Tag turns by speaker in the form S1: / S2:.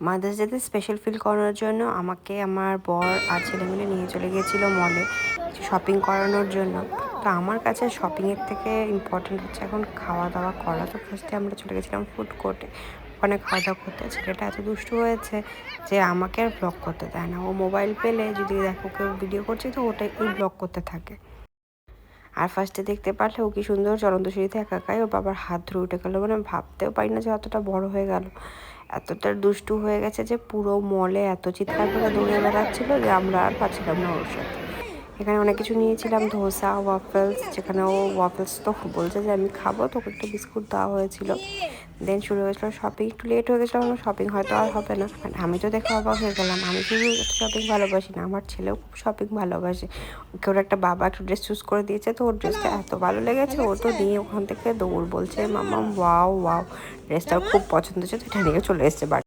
S1: Mother's ডেতে special feel করানোর জন্য আমাকে আমার বর আর ছেলে মিলে নিয়ে চলে গিয়েছিল মলে কিছু শপিং করানোর জন্য। তো আমার কাছে শপিংয়ের থেকে ইম্পর্টেন্ট হচ্ছে এখন খাওয়া দাওয়া করা। তো ফার্স্টে আমরা চলে গেছিলাম ফুড কোর্টে, ওখানে খাওয়া দাওয়া করতে। ছেলেটা এত দুষ্টু হয়েছে যে আমাকে আর ব্লগ করতে দেয় না। ও মোবাইল পেলে যদি দেখো কেউ ভিডিও করছে তো ওটাই ব্লগ করতে থাকে। আর ফার্স্টে দেখতে পারলে ও কি সুন্দর চলন্ত সিঁড়িতে একা একাই ওর বাবার হাত ধরে উঠে গেলো, মানে ভাবতেও পারি না যে অতটা বড় হয়ে গেল। এতটা দুষ্টু হয়ে গেছে যে পুরো মলে এত চিৎকার করে দৌড়ে বেড়াচ্ছিল যে আমরা আর পাচ্ছিলাম না ওর সাথে। এখানে অনেক কিছু নিয়েছিলাম, ধোসা, ওয়াফেলস, যেখানে ও ওয়াফেলস তো বলছে যে আমি খাবো, তোকে একটা বিস্কুট দেওয়া হয়েছিল। দেন শুরু হয়েছিল শপিং। একটু লেট হয়ে গেছিলো, আমার শপিং হয়তো আর হবে না। আমি তো দেখে অবাক হয়ে গেলাম। আমি শুধু শপিং ভালোবাসি না, আমার ছেলেও খুব শপিং ভালোবাসে। ওকে ওর একটা বাবা একটা ড্রেস চুজ করে দিয়েছে, তো ওর ড্রেসটা এত ভালো লেগেছে ও তো নিয়ে ওখান থেকে দৌড়, বলছে মাম্মা ওয়াও ওয়াও, ড্রেসটা খুব পছন্দ হচ্ছে, তো এটা নিয়ে চলে এসছে বাড়ি।